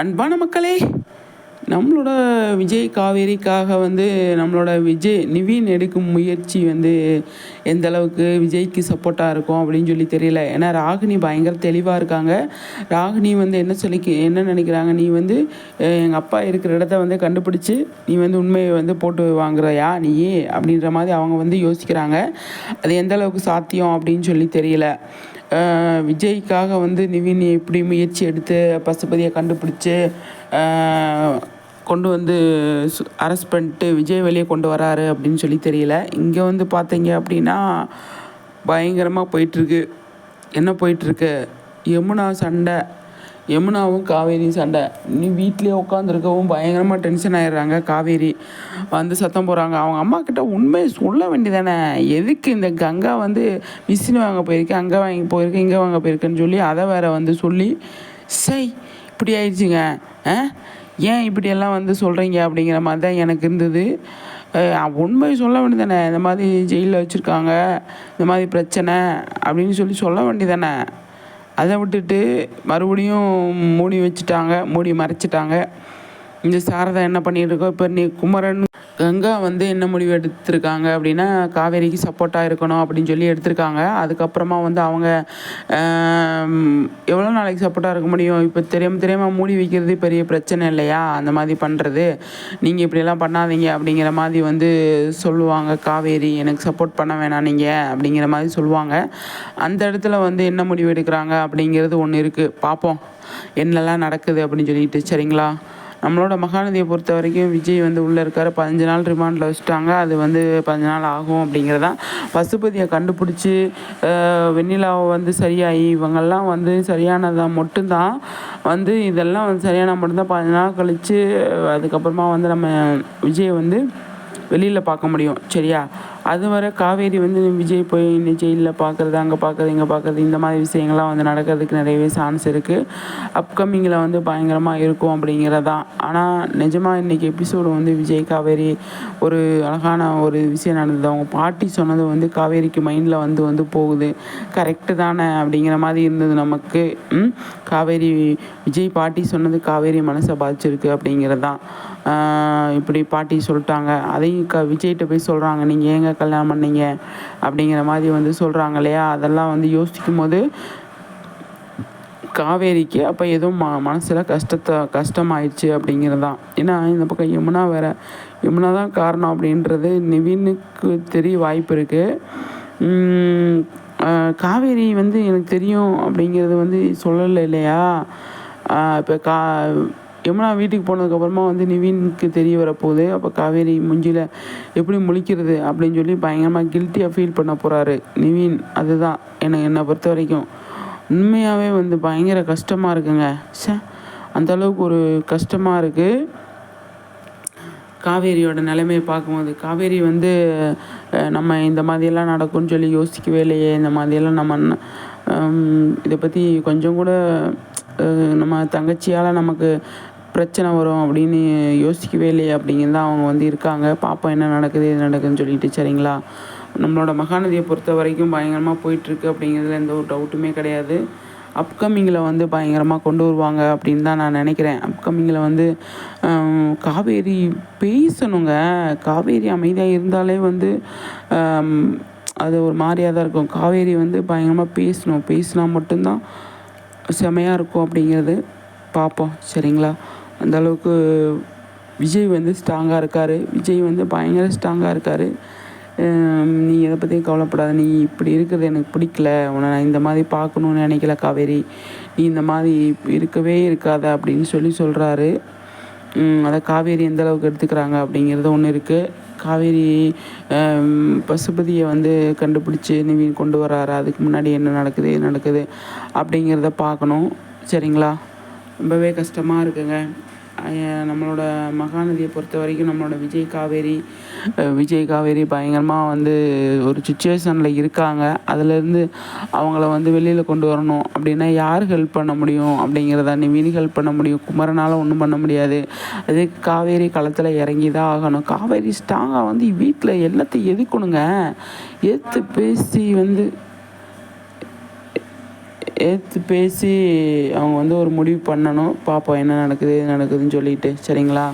அன்பான மக்களே, நம்மளோட விஜய் காவேரிக்காக வந்து நம்மளோட நிவின் எடுக்கும் முயற்சி வந்து எந்த அளவுக்கு விஜய்க்கு சப்போர்ட்டாக இருக்கும் அப்படின்னு சொல்லி தெரியல. ஏன்னா ராகினி பயங்கர தெளிவாக இருக்காங்க. ராகினி வந்து என்ன நினைக்கிறாங்க, நீ வந்து எங்கள் அப்பா இருக்கிற இடத்த வந்து கண்டுபிடிச்சி நீ வந்து உண்மையை வந்து போட்டு வாங்குறையா நீ அப்படின்ற மாதிரி அவங்க வந்து யோசிக்கிறாங்க. அது எந்த அளவுக்கு சாத்தியம் அப்படின்னு சொல்லி தெரியல. விஜய்க்காக வந்து நிவின் எப்படி முயற்சி எடுத்து பசுபதியை கண்டுபிடிச்சி கொண்டு வந்து அரெஸ்ட் பண்ணிட்டு விஜய் வெளியே கொண்டு வராரு அப்படின்னு சொல்லி தெரியல. இங்கே வந்து பார்த்தீங்க அப்படின்னா பயங்கரமாக போயிட்டுருக்கு. என்ன போயிட்டுருக்கு, யமுனா சண்டை, யமுனாவும் காவேரியும் சண்டை. நீ வீட்லேயே உட்காந்துருக்கவும் பயங்கரமாக டென்ஷன் ஆகிடுறாங்க. காவேரி வந்து சத்தம் போடுறாங்க. அவங்க அம்மா கிட்ட உண்மையை சொல்ல வேண்டியதானே, எதுக்கு இந்த கங்கா வந்து மிஷின் வாங்க போயிருக்கேன், அங்கே வாங்கி போயிருக்கேன், இங்கே வாங்க போயிருக்கேன்னு சொல்லி அதை வேற வந்து சொல்லி இப்படி ஆயிடுச்சுங்க. ஏன் இப்படியெல்லாம் வந்து சொல்கிறீங்க அப்படிங்கிற மாதிரி தான் எனக்கு இருந்தது. உண்மையை சொல்ல வேண்டியதானே, இந்த மாதிரி ஜெயிலில் வச்சுருக்காங்க, இந்த மாதிரி பிரச்சனை அப்படின்னு சொல்லி சொல்ல வேண்டியதானே. அதை விட்டுட்டு மறுபடியும் மூடி மறைச்சிட்டாங்க. இந்த சாரதா என்ன பண்ணிகிட்டு இருக்கோம் இப்போ, நீ குமரன் கங்கா வந்து என்ன முடிவு எடுத்திருக்காங்க அப்படின்னா காவேரிக்கு சப்போர்ட்டாக இருக்கணும் அப்படின்னு சொல்லி எடுத்திருக்காங்க. அதுக்கப்புறமா வந்து அவங்க எவ்வளோ நாளைக்கு சப்போர்ட்டாக இருக்க முடியும், இப்போ தெரியாமல் மூடி வைக்கிறது பெரிய பிரச்சனை இல்லையா, அந்த மாதிரி பண்ணுறது, நீங்கள் இப்படியெல்லாம் பண்ணாதீங்க அப்படிங்கிற மாதிரி வந்து சொல்லுவாங்க. காவேரி எனக்கு சப்போர்ட் பண்ண வேணாம் நீங்கள் அப்படிங்கிற மாதிரி சொல்லுவாங்க. அந்த இடத்துல வந்து என்ன முடிவு எடுக்கிறாங்க அப்படிங்கிறது ஒன்று இருக்குது. பார்ப்போம் என்னெல்லாம் நடக்குது அப்படின்னு சொல்லிட்டு. சரிங்களா, நம்மளோட மகாநதியை பொறுத்த வரைக்கும் விஜய் வந்து உள்ளே இருக்கார். 15 நாள் ரிமாண்டில் வச்சுட்டாங்க. அது வந்து 15 நாள் ஆகும் அப்படிங்கிறதான். பசுபதியை கண்டுபிடிச்சி வெண்ணிலாவை வந்து சரியாகி இவங்கெல்லாம் வந்து சரியானதாக மட்டும்தான் வந்து இதெல்லாம் வந்து சரியான மட்டும்தான் 15 நாள் கழித்து அதுக்கப்புறமா வந்து நம்ம விஜய் வந்து வெளியில் பார்க்க முடியும். சரியா, அது வரை காவேரி வந்து விஜய் போய் இன்னும் ஜெயிலில் பார்க்குறது, அங்கே பார்க்குறது, இங்கே பார்க்குறது, இந்த மாதிரி விஷயங்கள்லாம் வந்து நடக்கிறதுக்கு நிறையவே சான்ஸ் இருக்குது. அப்கமிங்கில் வந்து பயங்கரமாக இருக்கும் அப்படிங்கிறதான். ஆனால் நிஜமாக இன்றைக்கி எபிசோடு வந்து விஜய் காவேரி ஒரு அழகான ஒரு விஷயம் நடந்தது. அவங்க பாட்டி சொன்னது வந்து காவேரிக்கு மைண்டில் வந்து போகுது. கரெக்டு தானே அப்படிங்கிற மாதிரி இருந்தது நமக்கு. காவேரி விஜய் பாட்டி சொன்னது காவேரி மனசை பாதிச்சிருக்கு அப்படிங்கிறது தான். இப்படி பாட்டி சொல்லிட்டாங்க, அதையும் விஜய்கிட்ட போய் சொல்கிறாங்க, நீங்கள் ஏங்க கல்யாணம் பண்ணீங்க அப்படிங்கிற மாதிரி வந்து சொல்கிறாங்க இல்லையா. அதெல்லாம் வந்து யோசிக்கும் போது காவேரிக்கு அப்போ எதுவும் மனசில் கஷ்டமாயிடுச்சு அப்படிங்கிறது தான். ஏன்னா இந்த பக்கம் யமுனா தான் காரணம் அப்படின்றது நிவினுக்கு தெரிய வாய்ப்பு இருக்குது. காவேரி வந்து எனக்கு தெரியும் அப்படிங்கிறது வந்து சொல்லலை இல்லையா. இப்போ யமுனா வீட்டுக்கு போனதுக்கப்புறமா வந்து நிவினுக்கு தெரிய வரப்போகுது. அப்போ காவேரி மூஞ்சியில் எப்படி முழிக்கிறது அப்படின்னு சொல்லி பயங்கரமாக கில்ட்டியாக ஃபீல் பண்ண போகிறாரு நிவின். அதுதான் என்னை பொறுத்த வரைக்கும் உண்மையாகவே வந்து பயங்கர கஷ்டமாக இருக்குங்க. அந்தளவுக்கு ஒரு கஷ்டமாக இருக்குது காவேரியோட நிலைமையை பார்க்கும்போது. காவேரி வந்து நம்ம இந்த மாதிரியெல்லாம் நடக்கும்னு சொல்லி யோசிக்கவே இல்லையே, இந்த மாதிரியெல்லாம் நம்ம இதை பற்றி கொஞ்சம் கூட நம்ம தங்கச்சியால் நமக்கு பிரச்சனை வரும் அப்படின்னு யோசிக்கவே இல்லையே அப்படிங்கிறது தான் அவங்க வந்து இருக்காங்க. பாப்பா என்ன நடக்குது எது நடக்குதுன்னு சொல்லிட்டு. சரிங்களா, நம்மளோட மகாநதியை பொறுத்த வரைக்கும் பயங்கரமாக போயிட்டுருக்கு அப்படிங்கிறதுல எந்த ஒரு டவுட்டுமே கிடையாது. அப்கமிங்கில் வந்து பயங்கரமாக கொண்டு வருவாங்க அப்படின்னு தான் நான் நினைக்கிறேன். அப்கமிங்கில் வந்து காவேரி பேசணுங்க. காவேரி அமைதியாக இருந்தாலே வந்து அது ஒரு மாதிரியாக தான் இருக்கும். காவேரி வந்து பயங்கரமாக பேசினா மட்டும்தான் செமையாக இருக்கும் அப்படிங்கிறது பார்ப்போம். சரிங்களா, அந்தளவுக்கு விஜய் வந்து ஸ்ட்ராங்காக இருக்கார். விஜய் வந்து பயங்கர ஸ்ட்ராங்காக இருக்கார். நீ எதை பற்றியும் கவலைப்படாத, நீ இப்படி இருக்கிறது எனக்கு பிடிக்கல, உன்னை நான் இந்த மாதிரி பார்க்கணுன்னு நினைக்கல காவேரி, நீ இந்த மாதிரி இருக்கவே இருக்காத அப்படின்னு சொல்கிறாரு. அதை காவேரி எந்த அளவுக்கு எடுத்துக்கிறாங்க அப்படிங்கிறது ஒன்று இருக்குது. காவேரி பசுபதியை வந்து கண்டுபிடிச்சி நிவின் கொண்டு வராரு. அதுக்கு முன்னாடி என்ன நடக்குது அப்படிங்கிறத பார்க்கணும். சரிங்களா, ரொம்பவே கஷ்டமாக இருக்குங்க. நம்மளோட மகாநதியை பொறுத்த வரைக்கும் நம்மளோட விஜய் காவேரி பயங்கரமாக வந்து ஒரு சுச்சுவேஷனில் இருக்காங்க. அதுலேருந்து அவங்கள வந்து வெளியில் கொண்டு வரணும் அப்படின்னா யார் ஹெல்ப் பண்ண முடியும் அப்படிங்கிறத நிவின் ஹெல்ப் பண்ண முடியும். குமரனால் ஒன்றும் பண்ண முடியாது. அதுக்கு காவேரி களத்தில் இறங்கி தான் ஆகணும். காவேரி ஸ்ட்ராங்காக வந்து வீட்டில் எல்லாத்தையும் எதிர்க்கணுங்க. பேசி வந்து பேசி அவங்க வந்து ஒரு முடிவு பண்ணணும். பார்ப்போம் என்ன நடக்குது ஏது நடக்குதுன்னு சொல்லிட்டு. சரிங்களா?